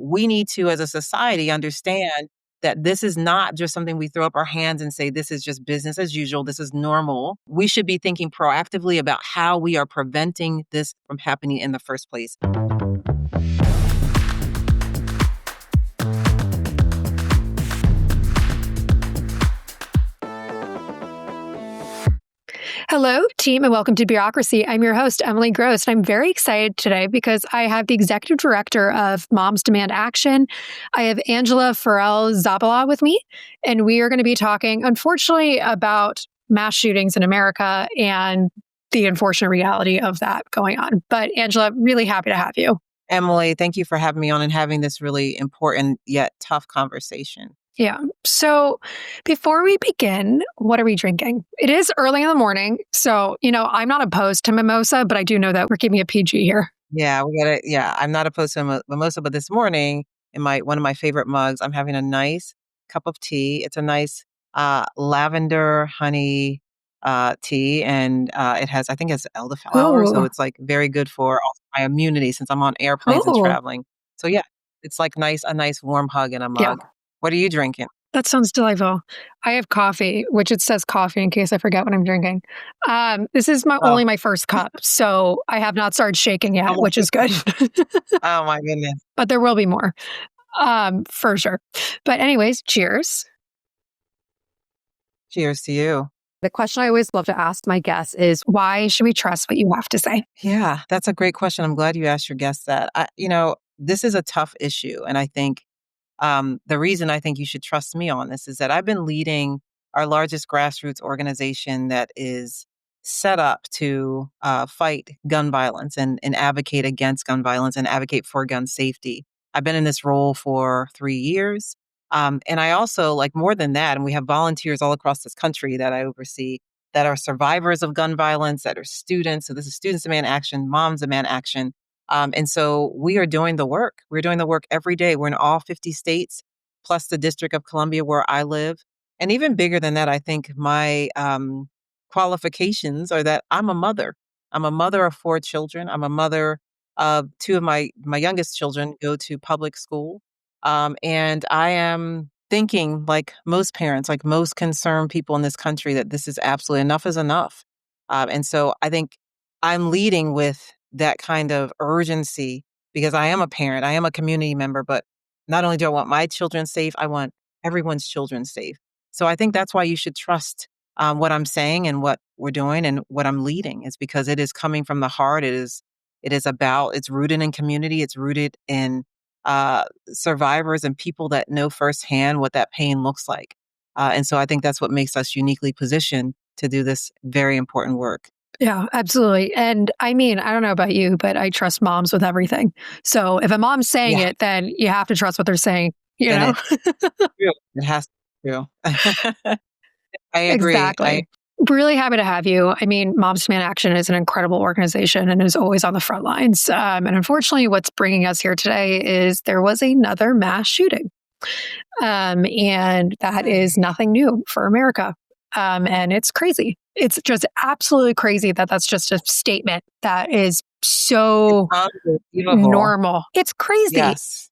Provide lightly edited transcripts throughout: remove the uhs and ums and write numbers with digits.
we need to, as a society, understand that this is not just something we throw up our hands and say, this is just business as usual. This is normal. We should be thinking proactively about how we are preventing this from happening in the first place. Hello, team, and welcome to Bureaucracy. I'm your host, Emily Gross, and I'm very excited today because I have the executive director of Moms Demand Action. I have Angela Ferrell-Zabala with me, and we are going to be talking, unfortunately, about mass shootings in America and the unfortunate reality of that going on. But Angela, really happy to have you. Emily, thank you for having me on and having this really important yet tough conversation. Yeah. So before we begin, what are we drinking? It is early in the morning. So, I'm not opposed to mimosa, but I do know that we're keeping a PG here. Yeah, I'm not opposed to mimosa, but this morning in one of my favorite mugs, I'm having a nice cup of tea. It's a nice lavender honey tea, and I think it's elderflower. So it's like very good for also my immunity since I'm on airplanes and traveling. So yeah, it's like a nice warm hug in a mug. Yeah. What are you drinking? That sounds delightful. I have coffee, which it says coffee in case I forget what I'm drinking. This is only my first cup, so I have not started shaking yet, which is good. Oh my goodness. But there will be more, for sure. But anyways, cheers. Cheers to you. The question I always love to ask my guests is, why should we trust what you have to say? Yeah, that's a great question. I'm glad you asked your guests that. This is a tough issue, and I think the reason I think you should trust me on this is that I've been leading our largest grassroots organization that is set up to fight gun violence and advocate against gun violence and advocate for gun safety. I've been in this role for 3 years. And I also, like more than that, and we have volunteers all across this country that I oversee that are survivors of gun violence, that are students. So this is Students Demand Action, Moms Demand Action. And so we are doing the work. We're doing the work every day. We're in all 50 states, plus the District of Columbia where I live. And even bigger than that, I think my qualifications are that I'm a mother. I'm a mother of 4 children. I'm a mother of 2 of my youngest children go to public school. And I am thinking, like most parents, like most concerned people in this country, that this is absolutely enough is enough. And so I think I'm leading with that kind of urgency because I am a parent, I am a community member, but not only do I want my children safe, I want everyone's children safe. So I think that's why you should trust what I'm saying and what we're doing and what I'm leading is because it is coming from the heart. It's rooted in community. It's rooted in survivors and people that know firsthand what that pain looks like. And so I think that's what makes us uniquely positioned to do this very important work. Yeah, absolutely. And I mean, I don't know about you, but I trust moms with everything. So if a mom's saying it, then you have to trust what they're saying, know? It has to be true. I agree. Exactly. Really happy to have you. I mean, Moms Demand Action is an incredible organization and is always on the front lines. And unfortunately, what's bringing us here today is there was another mass shooting. And that is nothing new for America. And it's crazy. It's just absolutely crazy that that's just a statement that is so normal. It's crazy. Yes.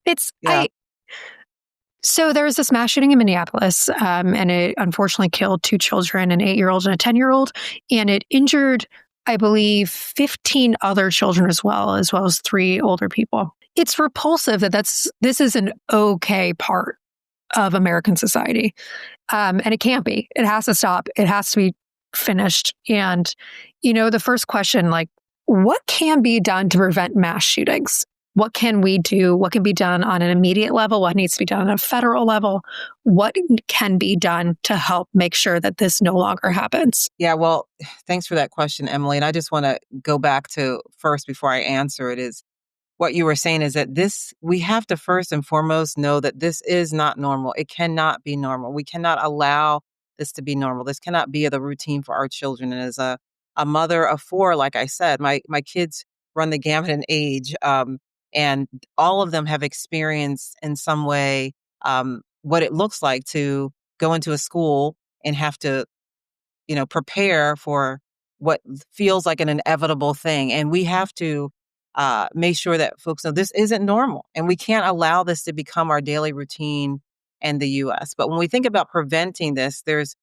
So there was this mass shooting in Minneapolis, and it unfortunately killed 2 children, an 8-year-old and a 10-year-old, and it injured, I believe, 15 other children as well as 3 older people. It's repulsive that this is an okay part of American society, and it can't be. It has to stop. It has to be finished. And, the first question, like, what can be done to prevent mass shootings? What can we do? What can be done on an immediate level? What needs to be done on a federal level? What can be done to help make sure that this no longer happens? Yeah, well, thanks for that question, Emily. And I just want to go back to first before I answer it is what you were saying is that we have to first and foremost know that this is not normal. It cannot be normal. We cannot allow this to be normal. This cannot be the routine for our children. And as a mother of 4, like I said, my kids run the gamut in age. And all of them have experienced in some way what it looks like to go into a school and have to, prepare for what feels like an inevitable thing. And we have to make sure that folks know this isn't normal and we can't allow this to become our daily routine in the US. But when we think about preventing this, there's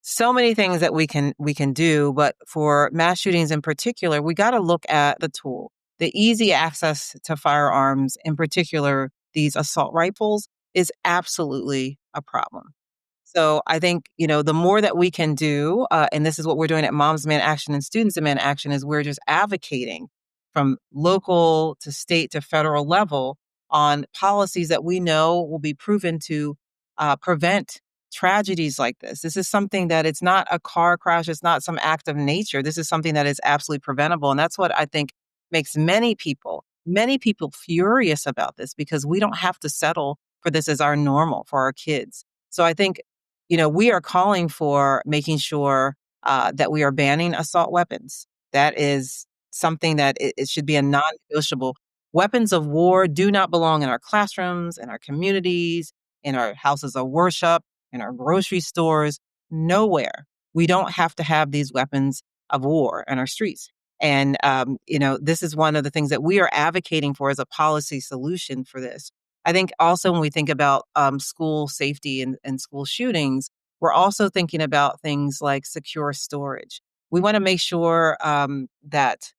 so many things that we can do, but for mass shootings in particular, we got to look at the tool. The easy access to firearms, in particular these assault rifles, is absolutely a problem. So I think, the more that we can do, and this is what we're doing at Moms Demand Action and Students Demand Action, is we're just advocating from local to state to federal level on policies that we know will be proven to prevent tragedies like this. This is something that it's not a car crash, it's not some act of nature. This is something that is absolutely preventable. And that's what I think makes many people furious about this because we don't have to settle for this as our normal for our kids. So I think we are calling for making sure that we are banning assault weapons. That is something that it should be a non-negotiable. Weapons of war do not belong in our classrooms, in our communities, in our houses of worship, in our grocery stores, nowhere. We don't have to have these weapons of war in our streets. And, this is one of the things that we are advocating for as a policy solution for this. I think also when we think about school safety and school shootings, we're also thinking about things like secure storage. We want to make sure that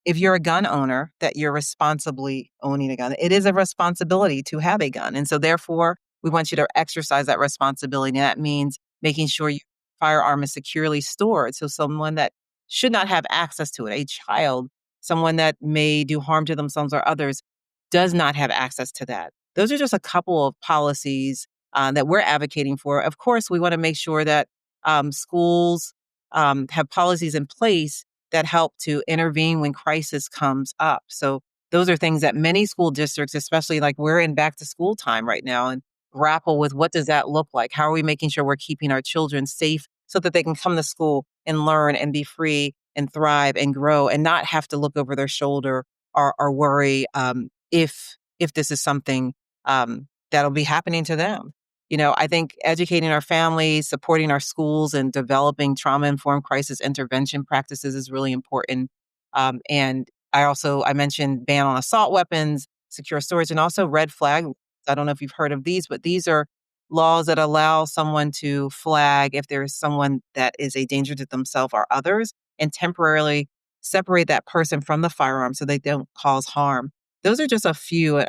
if you're a gun owner, that you're responsibly owning a gun. It is a responsibility to have a gun. And so therefore, we want you to exercise that responsibility. And that means making sure your firearm is securely stored. So someone that should not have access to it, a child, someone that may do harm to themselves or others, does not have access to that. Those are just a couple of policies that we're advocating for. Of course, we want to make sure that schools have policies in place that help to intervene when crisis comes up. So those are things that many school districts, especially like we're in back to school time right now, and grapple with what does that look like? How are we making sure we're keeping our children safe so that they can come to school and learn and be free and thrive and grow and not have to look over their shoulder or worry if this is something that'll be happening to them. I think educating our families, supporting our schools, and developing trauma-informed crisis intervention practices is really important. And I mentioned ban on assault weapons, secure storage, and also red flag. I don't know if you've heard of these, but these are laws that allow someone to flag if there is someone that is a danger to themselves or others, and temporarily separate that person from the firearm so they don't cause harm. Those are just a few,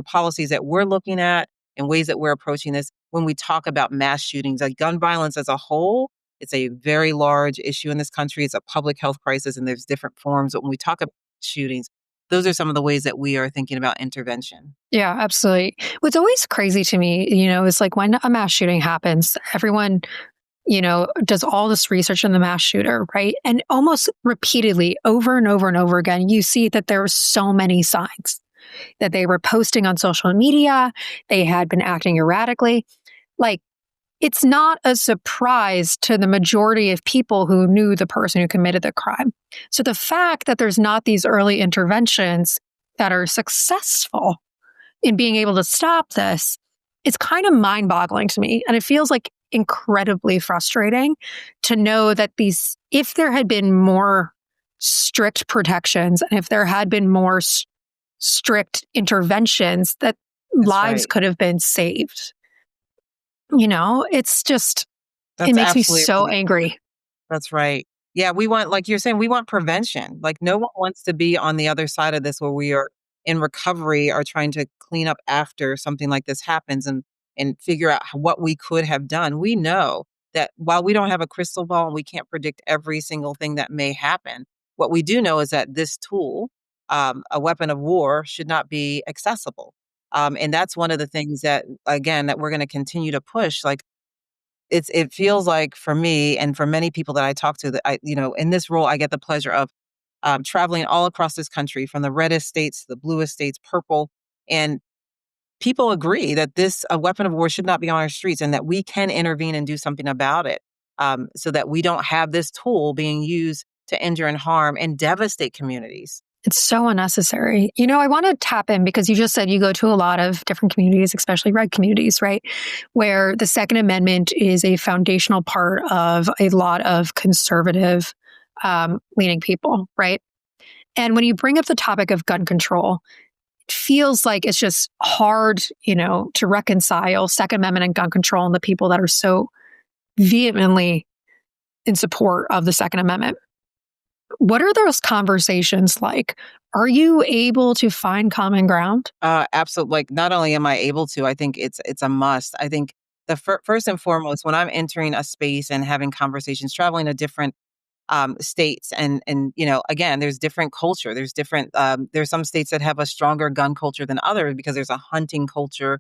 policies that we're looking at and ways that we're approaching this when we talk about mass shootings. Like gun violence as a whole, it's a very large issue in this country. It's a public health crisis, and there's different forms. But when we talk about shootings, those are some of the ways that we are thinking about intervention. Yeah, absolutely. What's always crazy to me, is like when a mass shooting happens, everyone, does all this research on the mass shooter, right? And almost repeatedly, over and over and over again, you see that there are so many signs that they were posting on social media. They had been acting erratically. Like, it's not a surprise to the majority of people who knew the person who committed the crime. So the fact that there's not these early interventions that are successful in being able to stop this, it's kind of mind-boggling to me. And it feels like incredibly frustrating to know that if there had been more strict protections and if there had been more strict interventions, that That's lives right. could have been saved. It's just, it That's makes me absolutely so right. angry. That's right. Yeah, we want, like you're saying, we want prevention. Like no one wants to be on the other side of this where we are in recovery or trying to clean up after something like this happens and figure out what we could have done. We know that while we don't have a crystal ball and we can't predict every single thing that may happen, what we do know is that this tool, a weapon of war, should not be accessible. And that's one of the things that, again, that we're going to continue to push. Like it feels like for me and for many people that I talk to that in this role, I get the pleasure of traveling all across this country from the reddest states to the bluest states, purple. And people agree that a weapon of war should not be on our streets and that we can intervene and do something about it so that we don't have this tool being used to injure and harm and devastate communities. It's so unnecessary. I want to tap in because you just said you go to a lot of different communities, especially red communities, right? Where the Second Amendment is a foundational part of a lot of conservative leaning people, right? And when you bring up the topic of gun control, it feels like it's just hard, to reconcile Second Amendment and gun control and the people that are so vehemently in support of the Second Amendment. What are those conversations like? Are you able to find common ground? Absolutely. Like, not only am I able to, I think it's a must. I think the first and foremost, when I'm entering a space and having conversations, traveling to different states, and again, there's different culture. There's different. There's some states that have a stronger gun culture than others because there's a hunting culture.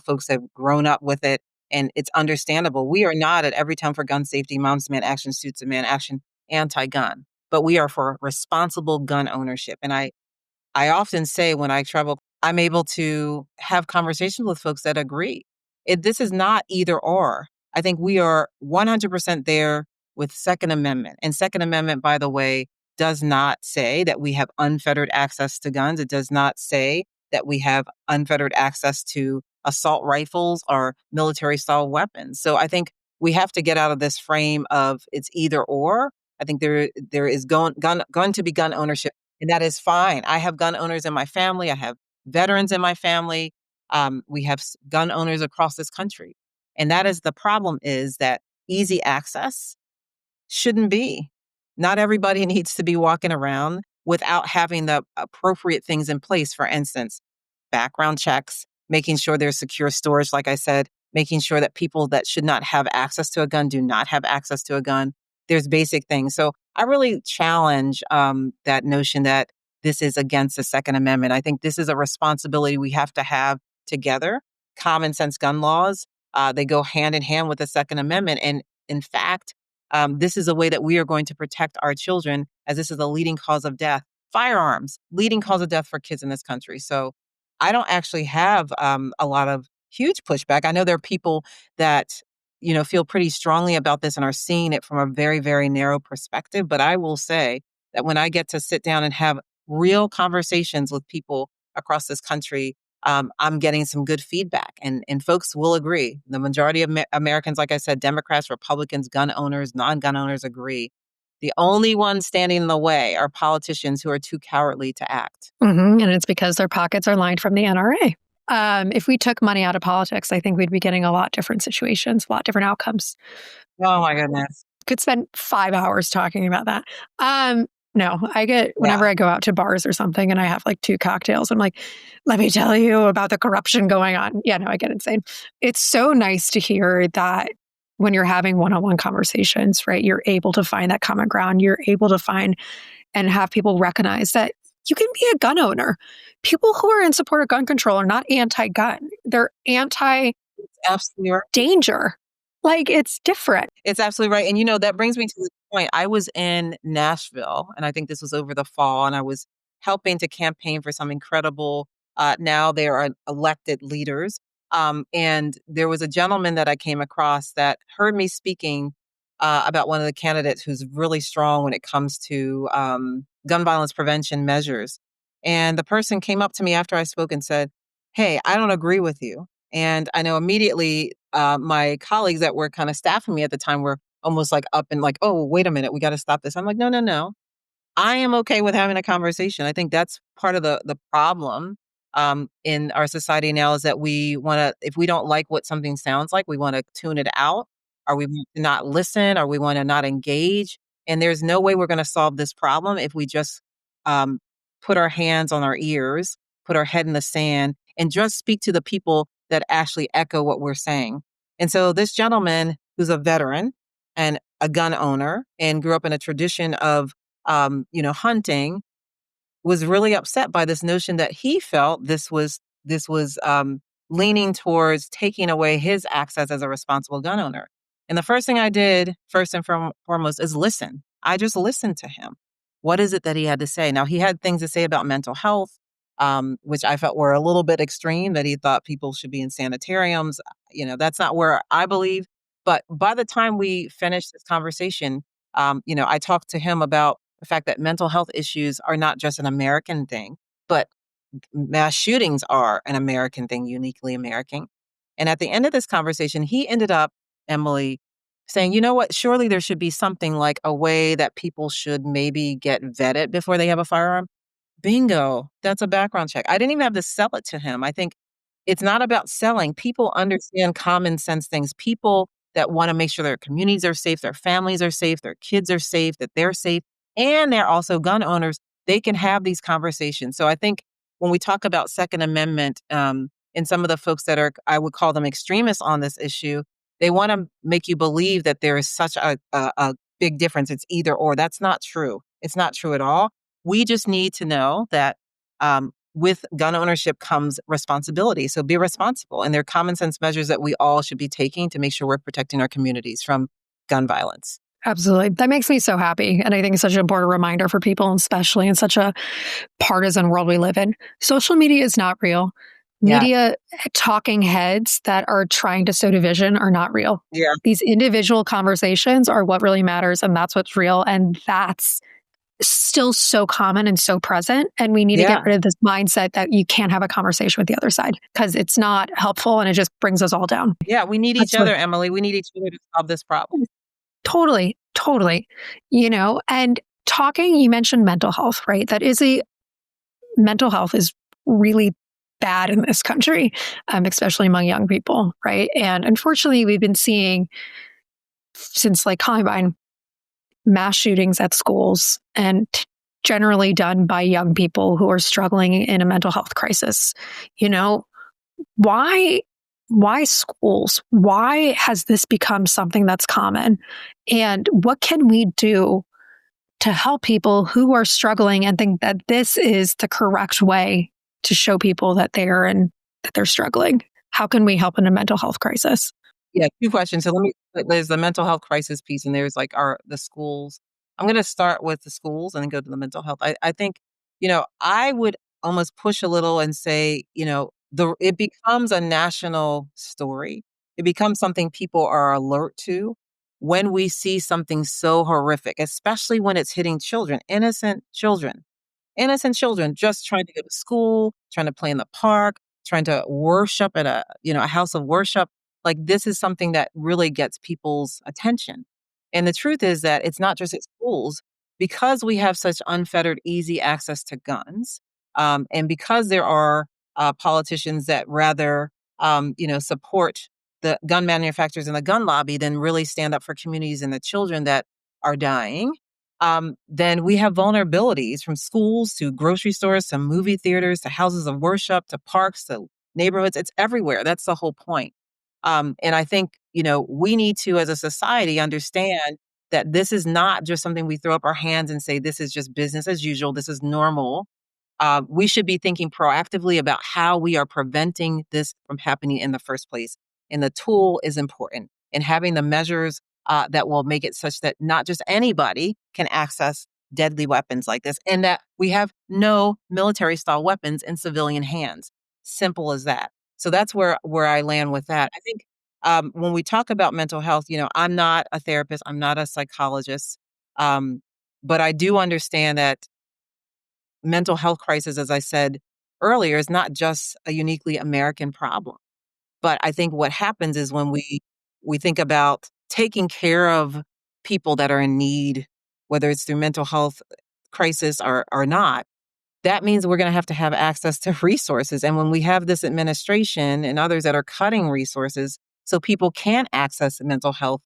Folks have grown up with it, and it's understandable. We are not at every time for gun safety, moms demand action, suits demand action, anti-gun, but we are for responsible gun ownership. And I often say when I travel, I'm able to have conversations with folks that agree. This is not either or. I think we are 100% there with Second Amendment. And Second Amendment, by the way, does not say that we have unfettered access to guns. It does not say that we have unfettered access to assault rifles or military style weapons. So I think we have to get out of this frame of it's either or. I think there is going to be gun ownership, and that is fine. I have gun owners in my family. I have veterans in my family. We have gun owners across this country. And that is the problem, is that easy access shouldn't be. Not everybody needs to be walking around without having the appropriate things in place. For instance, background checks, making sure there's secure storage, like I said, making sure that people that should not have access to a gun do not have access to a gun. There's basic things. So I really challenge that notion that this is against the Second Amendment. I think this is a responsibility we have to have together. Common sense gun laws, they go hand in hand with the Second Amendment. And in fact, this is a way that we are going to protect our children, as this is a leading cause of death. Firearms, leading cause of death for kids in this country. So I don't actually have a lot of huge pushback. I know there are people that feel pretty strongly about this and are seeing it from a very, very narrow perspective. But I will say that when I get to sit down and have real conversations with people across this country, I'm getting some good feedback, and folks will agree. The majority of Americans, like I said, Democrats, Republicans, gun owners, non-gun owners, agree. The only ones standing in the way are politicians who are too cowardly to act. And it's because their pockets are lined from the NRA. If we took money out of politics, I think we'd be getting a lot different situations, a lot different outcomes. Oh my goodness. Could spend 5 hours talking about that. No, whenever Yeah. I go out to bars or something and I have like 2 cocktails, I'm like, let me tell you about the corruption going on. Yeah, no, I get insane. It's so nice to hear that when you're having one-on-one conversations, right, you're able to find that common ground. You're able to find and have people recognize that you can be a gun owner. People who are in support of gun control are not anti-gun. They're anti-danger. Absolutely right. Like, it's different. It's absolutely right. And that brings me to the point. I was in Nashville, and I think this was over the fall, and I was helping to campaign for some incredible, now they are elected leaders. And there was a gentleman that I came across that heard me speaking about one of the candidates who's really strong when it comes to gun violence prevention measures. And the person came up to me after I spoke and said, "Hey, I don't agree with you." And I know immediately my colleagues that were kind of staffing me at the time were almost like up and like, "Oh, wait a minute, we got to stop this." I'm like, "No, no, no. I am okay with having a conversation." I think that's part of the problem in our society now, is that we want to, if we don't like what something sounds like, we want to tune it out, or we want to not listen, or we want to not engage. And there's no way we're going to solve this problem if we just um, put our hands on our ears, put our head in the sand, and just speak to the people that actually echo what we're saying. And so this gentleman, who's a veteran and a gun owner and grew up in a tradition of hunting, was really upset by this notion that he felt this was leaning towards taking away his access as a responsible gun owner. And the first thing I did, first and foremost, is listen. I just listened to him. What is it that he had to say? Now, he had things to say about mental health, which I felt were a little bit extreme, that he thought people should be in sanitariums. That's not where I believe. But by the time we finished this conversation, I talked to him about the fact that mental health issues are not just an American thing, but mass shootings are an American thing, uniquely American. And at the end of this conversation, he ended up, Emily, saying, you know what, surely there should be something like a way that people should maybe get vetted before they have a firearm. Bingo. That's a background check. I didn't even have to sell it to him. I think it's not about selling. People understand common sense things. People that want to make sure their communities are safe, their families are safe, their kids are safe, that they're safe, and they're also gun owners, they can have these conversations. So I think when we talk about Second Amendment, and some of the folks that are, I would call them extremists on this issue, they want to make you believe that there is such a big difference. It's either or. That's not true. It's not true at all. We just need to know that with gun ownership comes responsibility. So be responsible. And there are common sense measures that we all should be taking to make sure we're protecting our communities from gun violence. Absolutely. That makes me so happy. And I think it's such an important reminder for people, especially in such a partisan world we live in. Social media is not real. Yeah. Media talking heads that are trying to sow division are not real. Yeah. These individual conversations are what really matters, and that's what's real. And that's still so common and so present. And we need to get rid of this mindset that you can't have a conversation with the other side because it's not helpful and it just brings us all down. Yeah. We need each That's what other, Emily. We need each other to solve this problem. Totally, totally. And talking, you mentioned mental health, right? Mental health is really bad in this country, especially among young people, right? And unfortunately, we've been seeing since like Columbine mass shootings at schools and generally done by young people who are struggling in a mental health crisis. Why why schools? Why has this become something that's common? And what can we do to help people who are struggling and think that this is the correct way to show people that they're struggling? How can we help in a mental health crisis? Yeah, 2 questions. So there's the mental health crisis piece, and there's like the schools. I'm gonna start with the schools and then go to the mental health. I think, I would almost push a little and say, it becomes a national story. It becomes something people are alert to when we see something so horrific, especially when it's hitting children, innocent children just trying to go to school, trying to play in the park, trying to worship at a house of worship. Like this is something that really gets people's attention. And the truth is that it's not just at schools because we have such unfettered, easy access to guns, and because there are politicians that rather, support the gun manufacturers and the gun lobby than really stand up for communities and the children that are dying, then we have vulnerabilities from schools to grocery stores to movie theaters to houses of worship to parks to neighborhoods. It's everywhere. That's the whole point. And I think, we need to, as a society, understand that this is not just something we throw up our hands and say, this is just business as usual. This is normal. We should be thinking proactively about how we are preventing this from happening in the first place. And the tool is important. And having the measures that will make it such that not just anybody can access deadly weapons like this, and that we have no military style weapons in civilian hands. Simple as that. So that's where I land with that. I think when we talk about mental health, I'm not a therapist, I'm not a psychologist, but I do understand that mental health crisis, as I said earlier, is not just a uniquely American problem. But I think what happens is when we think about taking care of people that are in need, whether it's through mental health crisis or not, that means we're going to have access to resources. And when we have this administration and others that are cutting resources so people can't access mental health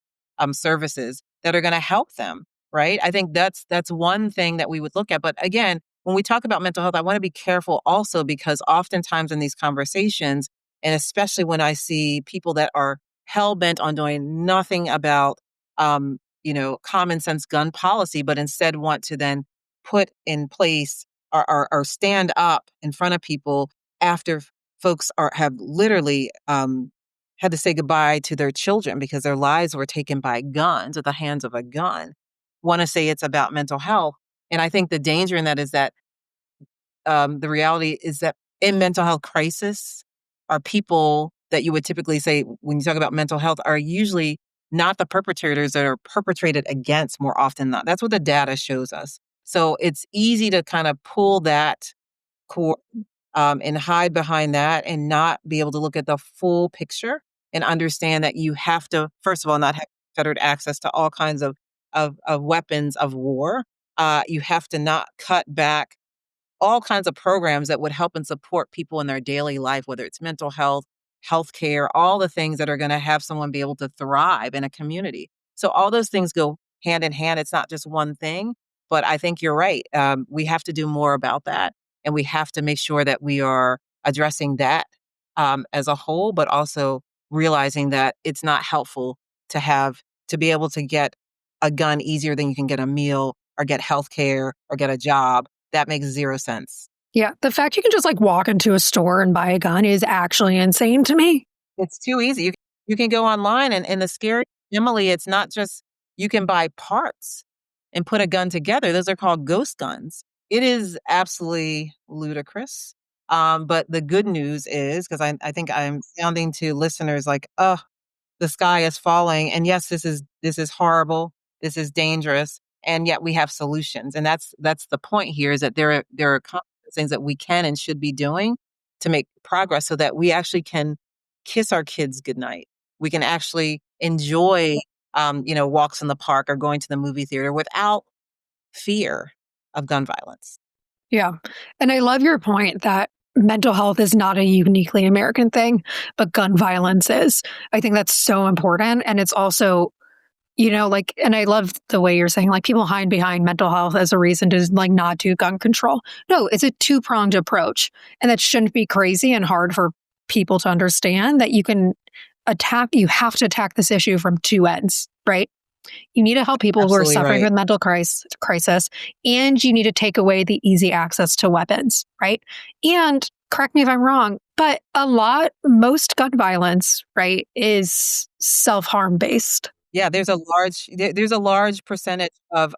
services that are going to help them, right? I think that's one thing that we would look at. But again, when we talk about mental health, I want to be careful also because oftentimes in these conversations, and especially when I see people that are hell bent on doing nothing about, common sense gun policy, but instead want to then put in place or stand up in front of people after folks have literally had to say goodbye to their children because their lives were taken by guns at the hands of a gun, want to say it's about mental health. And I think the danger in that is that the reality is that in mental health crisis are people that you would typically say when you talk about mental health are usually not the perpetrators that are perpetrated against more often than not. That's what the data shows us. So it's easy to kind of pull that core and hide behind that and not be able to look at the full picture and understand that you have to, first of all, not have unfettered access to all kinds of weapons of war. You have to not cut back all kinds of programs that would help and support people in their daily life, whether it's mental health, healthcare, all the things that are going to have someone be able to thrive in a community. So all those things go hand in hand. It's not just one thing, but I think you're right. We have to do more about that, and we have to make sure that we are addressing that as a whole, but also realizing that it's not helpful to have to be able to get a gun easier than you can get a meal or get health care or get a job. That makes 0 sense. Yeah, the fact you can just like walk into a store and buy a gun is actually insane to me. It's too easy. You can go online and the scary Emily, it's not just you can buy parts and put a gun together. Those are called ghost guns. It is absolutely ludicrous. But the good news is, because I think I'm sounding to listeners like, oh, the sky is falling. And yes, this is horrible. This is dangerous. And yet we have solutions. And that's the point here is that there are things that we can and should be doing to make progress so that we actually can kiss our kids goodnight. We can actually enjoy walks in the park or going to the movie theater without fear of gun violence. Yeah. And I love your point that mental health is not a uniquely American thing, but gun violence is. I think that's so important. And it's also, like, and I love the way you're saying, like, people hide behind mental health as a reason to like not do gun control. No, it's a two-pronged approach. And that shouldn't be crazy and hard for people to understand that you have to attack this issue from two ends, right? You need to help people who are Absolutely suffering right. with mental crisis, and you need to take away the easy access to weapons, right? And correct me if I'm wrong, but most gun violence, right, is self-harm based. Yeah, there's a large percentage of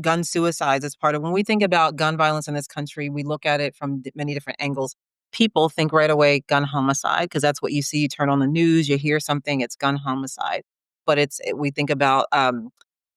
gun suicides as part of when we think about gun violence in this country, we look at it from many different angles. People think right away gun homicide because that's what you see. You turn on the news, you hear something, it's gun homicide. But we think about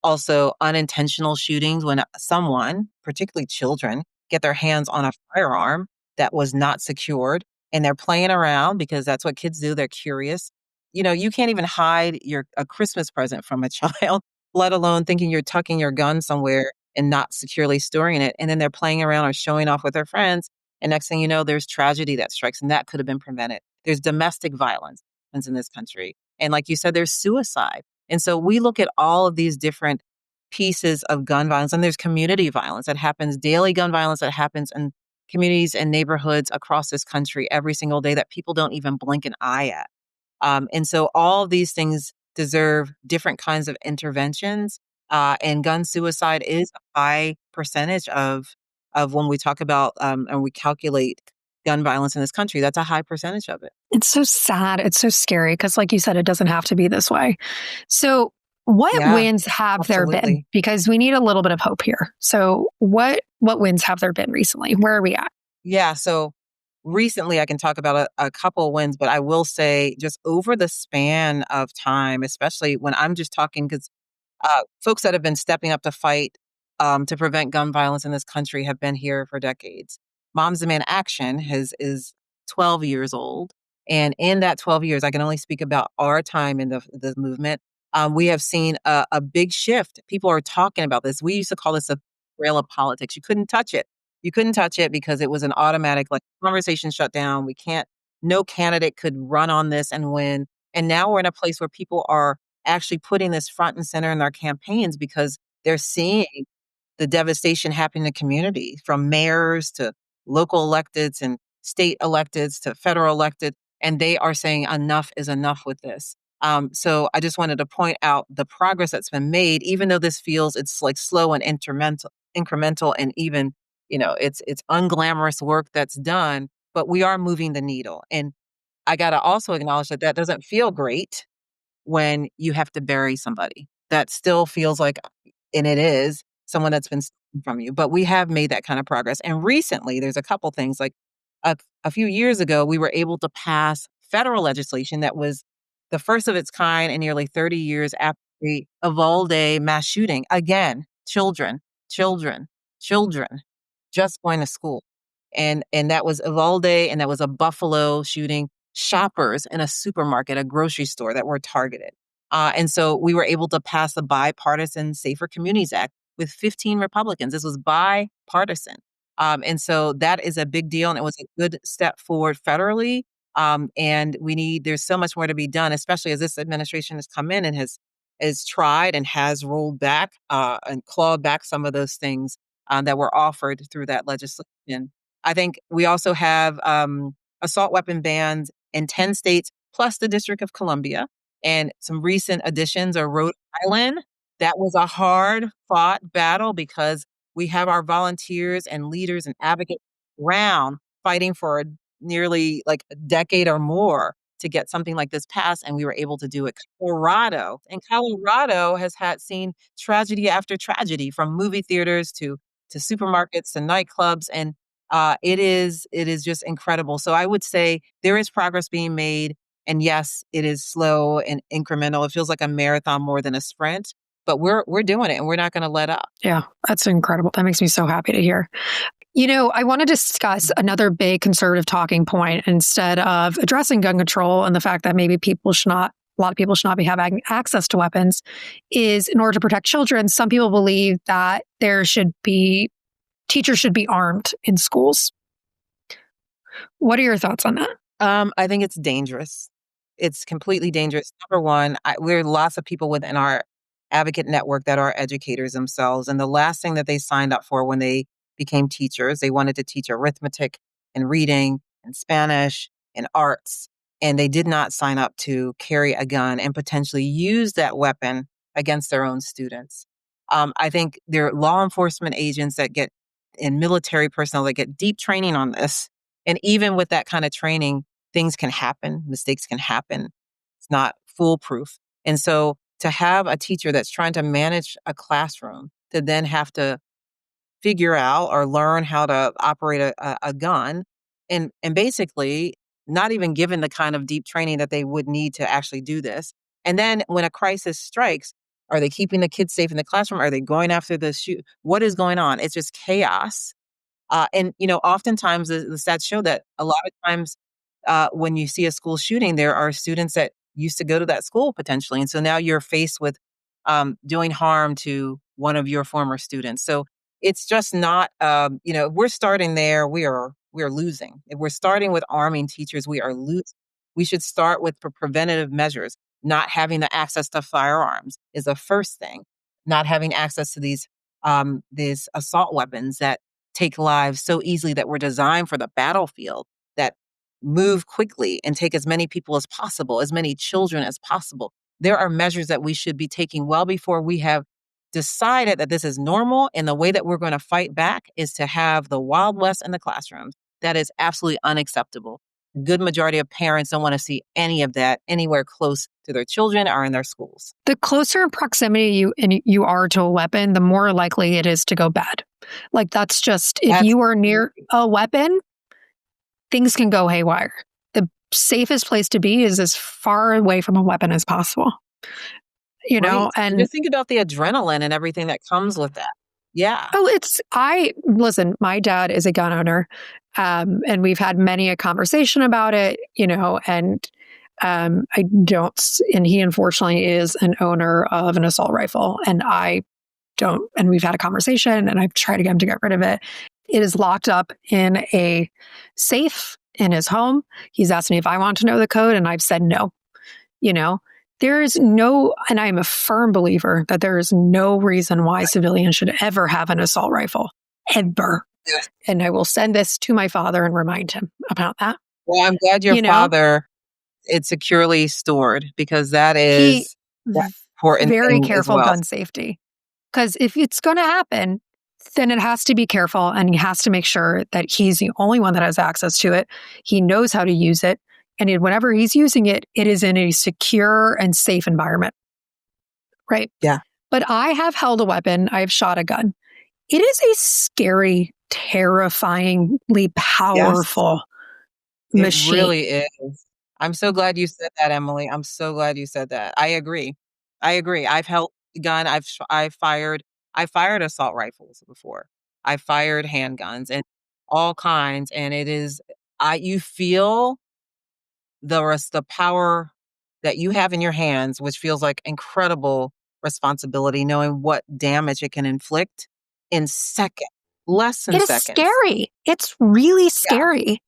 also unintentional shootings when someone, particularly children, get their hands on a firearm that was not secured and they're playing around because that's what kids do. They're curious. You can't even hide a Christmas present from a child, let alone thinking you're tucking your gun somewhere and not securely storing it. And then they're playing around or showing off with their friends. And next thing you know, there's tragedy that strikes, and that could have been prevented. There's domestic violence in this country. And like you said, there's suicide. And so we look at all of these different pieces of gun violence, and there's community violence that happens, daily gun violence that happens in communities and neighborhoods across this country every single day that people don't even blink an eye at. And so all of these things deserve different kinds of interventions. And gun suicide is a high percentage of when we talk about and we calculate gun violence in this country. That's a high percentage of it. It's so sad. It's so scary because, like you said, it doesn't have to be this way. So, what Yeah, wins have there been? absolutely. Because we need a little bit of hope here. So, what wins have there been recently? Where are we at? Yeah. So recently, I can talk about a couple wins, but I will say just over the span of time, especially when I'm just talking, because folks that have been stepping up to fight to prevent gun violence in this country have been here for decades. Moms Demand Action is 12 years old. And in that 12 years, I can only speak about our time in the movement. We have seen a big shift. People are talking about this. We used to call this a trail of politics. You couldn't touch it. You couldn't touch it because it was an automatic, like, conversation shut down. No candidate could run on this and win. And now we're in a place where people are actually putting this front and center in their campaigns because they're seeing the devastation happening in the community, from mayors to local electeds and state electeds to federal elected, and they are saying enough is enough with this. So I just wanted to point out the progress that's been made, even though this feels it's like slow and incremental, and even it's unglamorous work that's done, but we are moving the needle. And I got to also acknowledge that that doesn't feel great when you have to bury somebody. That still feels like, and it is, someone that's been stolen from you. But we have made that kind of progress. And recently, there's a couple things like a few years ago, we were able to pass federal legislation that was the first of its kind in nearly 30 years after the Uvalde mass shooting. Again, children, children, children just going to school. And that was Uvalde, and that was a Buffalo shooting. Shoppers in a supermarket, a grocery store that were targeted. And so we were able to pass the bipartisan Safer Communities Act with 15 Republicans. This was bipartisan. And so that is a big deal. And it was a good step forward federally. And there's so much more to be done, especially as this administration has come in and has tried and has rolled back and clawed back some of those things that were offered through that legislation. I think we also have assault weapon bans in 10 states, plus the District of Columbia, and some recent additions are Rhode Island. That was a hard fought battle because we have our volunteers and leaders and advocates around fighting for nearly like a decade or more to get something like this passed, and we were able to do it. Colorado has had seen tragedy after tragedy, from movie theaters to supermarkets to nightclubs, and it is just incredible. So I would say there is progress being made, and yes, it is slow and incremental. It feels like a marathon more than a sprint, but we're doing it, and we're not going to let up. Yeah, that's incredible. That makes me so happy to hear. I want to discuss another big conservative talking point instead of addressing gun control and the fact that maybe a lot of people should not be having access to weapons, is in order to protect children, some people believe that teachers should be armed in schools. What are your thoughts on that? I think it's dangerous. It's completely dangerous. Number one, we're lots of people within our advocate network that are educators themselves. And the last thing that they signed up for when they became teachers, they wanted to teach arithmetic and reading and Spanish and arts. And they did not sign up to carry a gun and potentially use that weapon against their own students. I think there are law enforcement agents and military personnel that get deep training on this. And even with that kind of training, things can happen, mistakes can happen. It's not foolproof. And so to have a teacher that's trying to manage a classroom to then have to figure out or learn how to operate a gun and basically not even given the kind of deep training that they would need to actually do this. And then when a crisis strikes, are they keeping the kids safe in the classroom? Are they going after the shoot? What is going on? It's just chaos. Oftentimes the stats show that a lot of times when you see a school shooting, there are students that used to go to that school potentially. And so now you're faced with doing harm to one of your former students. So it's just not, if we're starting there, we are losing. If we're starting with arming teachers, we are losing. We should start with preventative measures. Not having the access to firearms is the first thing. Not having access to these assault weapons that take lives so easily, that were designed for the battlefield, that move quickly and take as many people as possible, as many children as possible. There are measures that we should be taking well before we have decided that this is normal, and the way that we're going to fight back is to have the Wild West in the classrooms. That is absolutely unacceptable. A good majority of parents don't want to see any of that anywhere close to their children or in their schools. The closer in proximity you are to a weapon, the more likely it is to go bad. Like, that's just, if you are near a weapon, things can go haywire. The safest place to be is as far away from a weapon as possible. Right. And just think about the adrenaline and everything that comes with that. Yeah. listen, my dad is a gun owner, and we've had many a conversation about it, and I don't, and he unfortunately is an owner of an assault rifle, and I don't, and we've had a conversation, and I've tried to get him to get rid of it. It is locked up in a safe in his home. He's asked me if I want to know the code, and I've said no. There is no, and I am a firm believer that there is no reason why civilians should ever have an assault rifle, ever. Yeah. And I will send this to my father and remind him about that. Well, I'm glad your father, it's securely stored, because that He is that important very thing as careful well. gun safety. Because if it's going to happen, then it has to be careful, and he has to make sure that he's the only one that has access to it. He knows how to use it. And whenever he's using it, it is in a secure and safe environment. Right? Yeah. But I have held a weapon. I've shot a gun. It is a scary, terrifyingly powerful machine. It really is. I'm so glad you said that, Emily. I'm so glad you said that. I agree. I've held a gun. I fired assault rifles before. I fired handguns and all kinds. And it is, you feel the power that you have in your hands, which feels like incredible responsibility, knowing what damage it can inflict in seconds, less than It is seconds. scary. It's really Yeah, scary.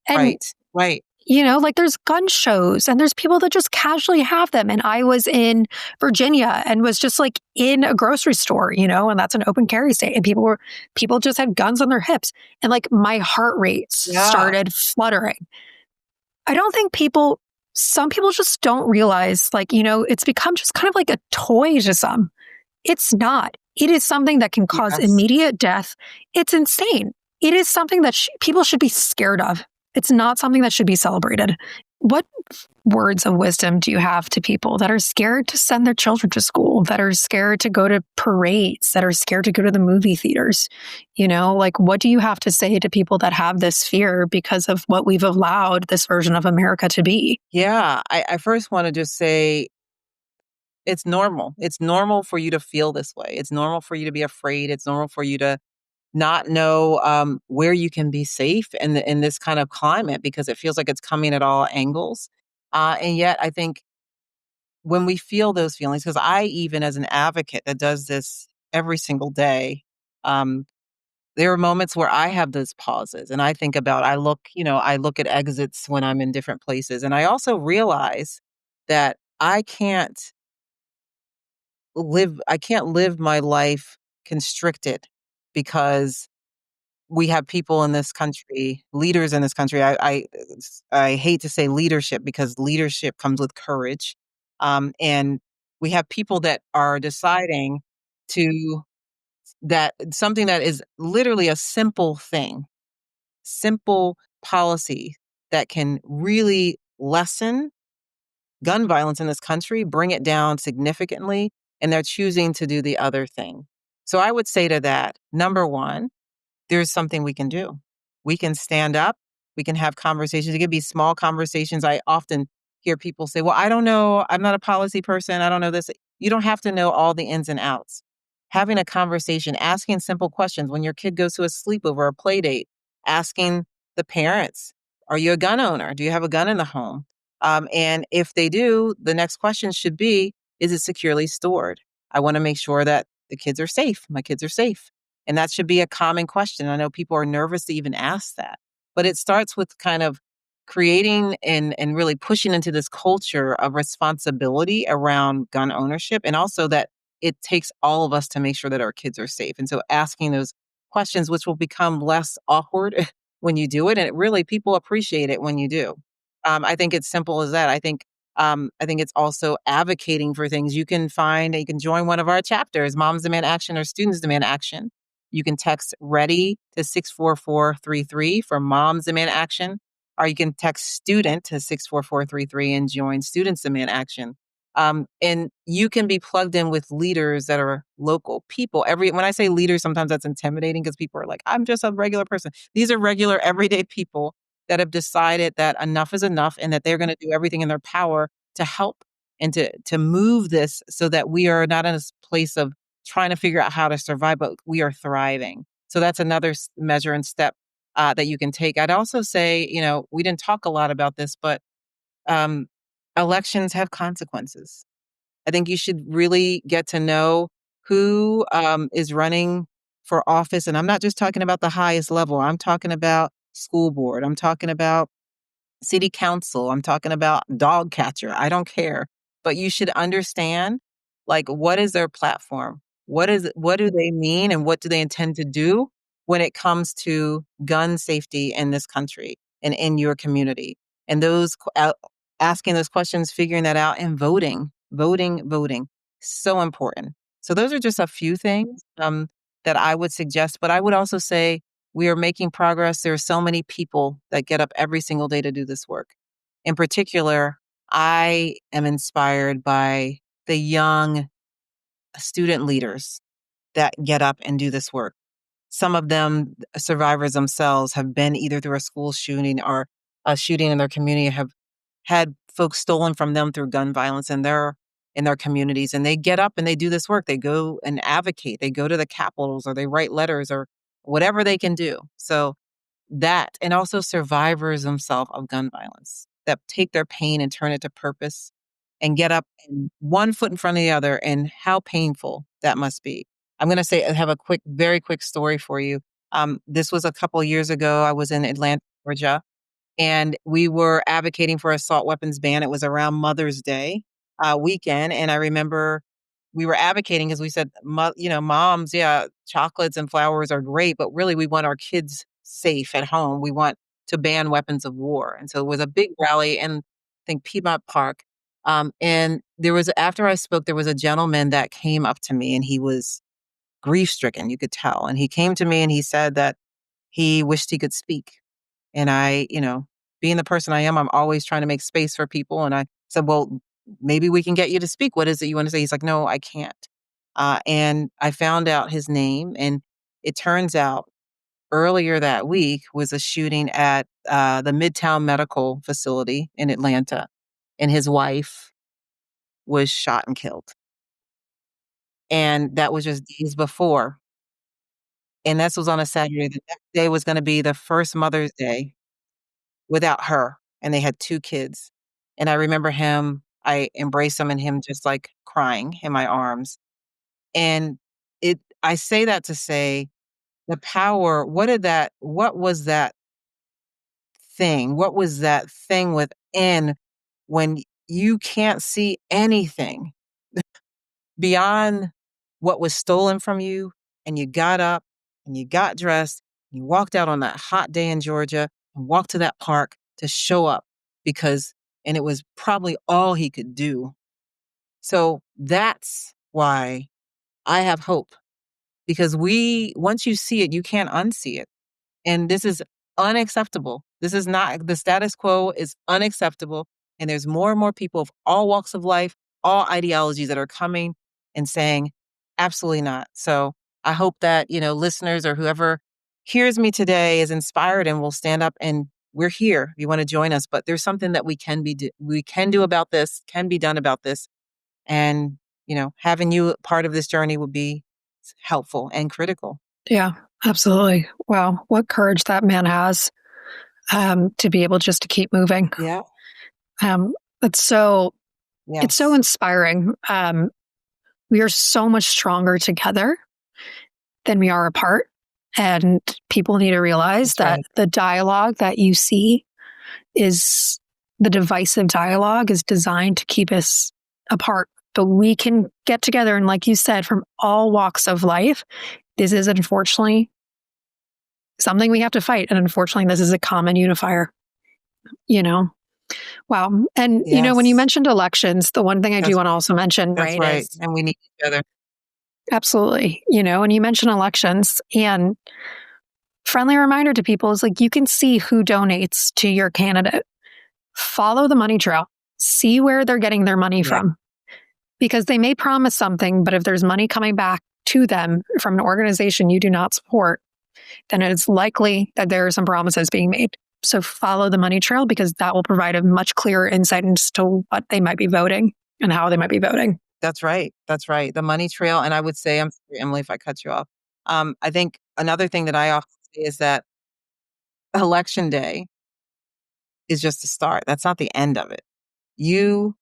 And right, right. like there's gun shows and there's people that just casually have them. And I was in Virginia and was just like in a grocery store, and that's an open carry state. And people just had guns on their hips. And like my heart rate Yeah, started fluttering. I don't think some people just don't realize, like, it's become just kind of like a toy to some. It's not. It is something that can cause yes. immediate death. It's insane. It is something that people should be scared of. It's not something that should be celebrated. What words of wisdom do you have to people that are scared to send their children to school, that are scared to go to parades, that are scared to go to the movie theaters? Like, what do you have to say to people that have this fear because of what we've allowed this version of America to be? Yeah, I first want to just say it's normal. It's normal for you to feel this way. It's normal for you to be afraid. It's normal for you to not know where you can be safe in this kind of climate because it feels like it's coming at all angles. And yet, I think when we feel those feelings, because I, even as an advocate that does this every single day, um, there are moments where I have those pauses and I think about, I look at exits when I'm in different places. And I also realize that I can't live my life constricted because we have people in this country, leaders in this country. I hate to say leadership because leadership comes with courage. And we have people that are deciding to that something that is literally a simple thing, simple policy that can really lessen gun violence in this country, bring it down significantly, and they're choosing to do the other thing. So I would say to that, number one, there's something we can do. We can stand up. We can have conversations. It could be small conversations. I often hear people say, well, I don't know. I'm not a policy person. I don't know this. You don't have to know all the ins and outs. Having a conversation, asking simple questions when your kid goes to a sleepover or a play date, asking the parents, are you a gun owner? Do you have a gun in the home? And if they do, the next question should be, is it securely stored? I want to make sure that the kids are safe. My kids are safe. And that should be a common question. I know people are nervous to even ask that, but it starts with kind of creating and really pushing into this culture of responsibility around gun ownership, and also that it takes all of us to make sure that our kids are safe. And so asking those questions, which will become less awkward when you do it, and it really people appreciate it when you do. I think it's simple as that. I think it's also advocating for things. You can join one of our chapters, Moms Demand Action or Students Demand Action. You can text READY to 64433 for Moms Demand Action, or you can text STUDENT to 64433 and join Students Demand Action. And you can be plugged in with leaders that are local people. When I say leaders, sometimes that's intimidating because people are like, I'm just a regular person. These are regular, everyday people that have decided that enough is enough and that they're going to do everything in their power to help and to move this so that we are not in a place of trying to figure out how to survive, but we are thriving. So that's another measure and step that you can take. I'd also say, we didn't talk a lot about this, but um, elections have consequences. I think you should really get to know who is running for office. And I'm not just talking about the highest level, I'm talking about school board, I'm talking about city council, I'm talking about dog catcher, I don't care. But you should understand, like, what is their platform? What do they mean and what do they intend to do when it comes to gun safety in this country and in your community? And asking those questions, figuring that out, and voting, so important. So those are just a few things that I would suggest. But I would also say we are making progress. There are so many people that get up every single day to do this work. In particular, I am inspired by the young student leaders that get up and do this work. Some of them, survivors themselves, have been either through a school shooting or a shooting in their community, have had folks stolen from them through gun violence in their communities. And they get up and they do this work. They go and advocate. They go to the capitals or they write letters or whatever they can do. So that, and also survivors themselves of gun violence that take their pain and turn it to purpose and get up and one foot in front of the other, and how painful that must be. I'm going to say, I have a very quick story for you. This was a couple years ago. I was in Atlanta, Georgia, and we were advocating for assault weapons ban. It was around Mother's Day weekend, and I remember we were advocating because we said, moms, yeah, chocolates and flowers are great, but really we want our kids safe at home. We want to ban weapons of war, and so it was a big rally in, I think, Piedmont Park. And after I spoke, there was a gentleman that came up to me, and he was grief stricken. You could tell, and he came to me and he said that he wished he could speak. And I, being the person I am, I'm always trying to make space for people. And I said, well, maybe we can get you to speak. What is it you want to say? He's like, no, I can't. And I found out his name. And it turns out earlier that week was a shooting at the Midtown Medical Facility in Atlanta. And his wife was shot and killed. And that was just days before. And this was on a Saturday. The next day was going to be the first Mother's Day without her, and they had 2 kids. And I remember I embraced him and him just, like, crying in my arms. And I say that to say the power, what was that thing within when you can't see anything beyond what was stolen from you, and you got up, and you got dressed, and you walked out on that hot day in Georgia, and walked to that park to show up and it was probably all he could do. So that's why I have hope, because once you see it, you can't unsee it. And this is unacceptable. This is not, the status quo is unacceptable. And there's more and more people of all walks of life, all ideologies that are coming and saying, absolutely not. So I hope that, listeners or whoever hears me today is inspired and will stand up, and we're here if you want to join us. But there's something that we can do about this, can be done about this. And, having you part of this journey would be helpful and critical. Yeah, absolutely. Wow, what courage that man has, to be able just to keep moving. Yeah. Um, it's so it's so Yes. inspiring. We are so much stronger together than we are apart, and people need to realize That's that right. the dialogue that you see is the divisive dialogue is designed to keep us apart. But we can get together, and like you said, from all walks of life. This is unfortunately something we have to fight, and unfortunately, this is a common unifier. You know, wow. And when you Yes. mentioned elections, the one thing I do That's want to also mention, That's right, right, is and we need each other. absolutely. And you mentioned elections, and friendly reminder to people is like you can see who donates to your candidate. Follow the money trail. See where they're getting their money Yeah, from. Because they may promise something, but if there's money coming back to them from an organization you do not support, then it's likely that there are some promises being made. So follow the money trail, because that will provide a much clearer insight into what they might be voting and how they might be voting. that's right, that's right, the money trail. And I would say, I'm sorry, Emily, if I cut you off. I think another thing that I often say is that election day is just the start. That's not the end of it. You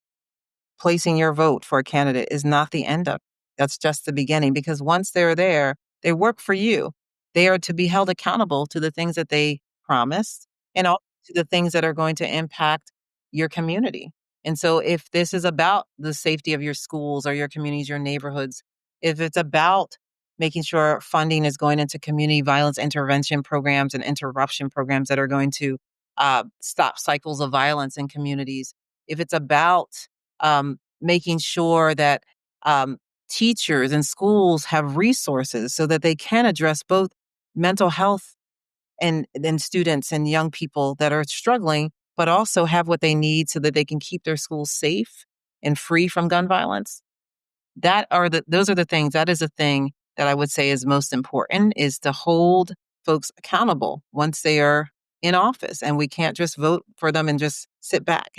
placing your vote for a candidate is not the end of it. That's just the beginning, because once they're there, they work for you. They are to be held accountable to the things that they promised, and also to the things that are going to impact your community. And so if this is about the safety of your schools or your communities, your neighborhoods, if it's about making sure funding is going into community violence intervention programs and interruption programs that are going to stop cycles of violence in communities, if it's about making sure that um, teachers and schools have resources so that they can address both mental health and students and young people that are struggling, but also have what they need so that they can keep their schools safe and free from gun violence. Those are the things. That is a thing that I would say is most important, is to hold folks accountable once they are in office, and we can't just vote for them and just sit back.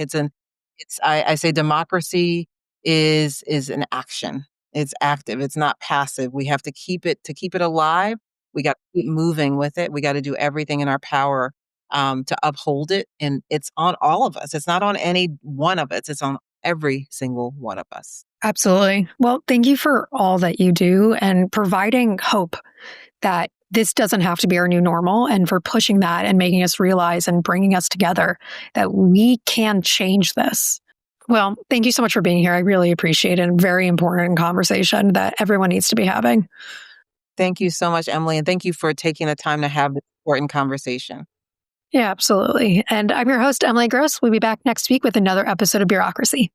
I say democracy is an action. It's active. It's not passive. We have to keep it alive. We got to keep moving with it. We got to do everything in our power to uphold it. And it's on all of us. It's not on any one of us. It's on every single one of us. Absolutely. Well, thank you for all that you do and providing hope that this doesn't have to be our new normal, and for pushing that and making us realize and bringing us together that we can change this. Well, thank you so much for being here. I really appreciate it. Very important conversation that everyone needs to be having. Thank you so much, Emily. And thank you for taking the time to have this important conversation. Yeah, absolutely. And I'm your host, Emily Gross. We'll be back next week with another episode of Bureaucracy.